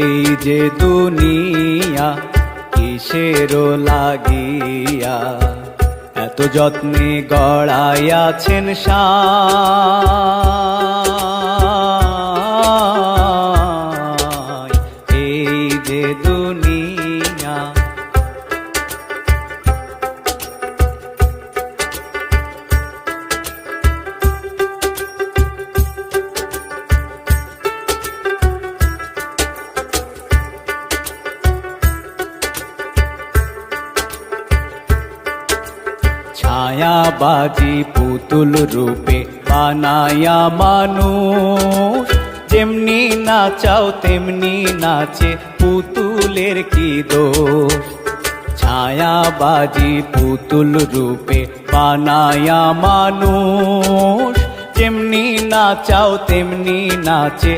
এই যে দুনিয়া কিসেরও লাগিয়া এত যত্নে গড়াইয়াছেন সাই। এই যে দুনিয়া ছায়াবাজি পুতুল রূপে বানায়া মানুষ, যেমনি নাচাও তেমনি নাচে পুতুলের কি দোষ। ছায়াবাজি পুতুল রূপে বানায়া মানুষ, যেমনি নাচাও তেমনি নাচে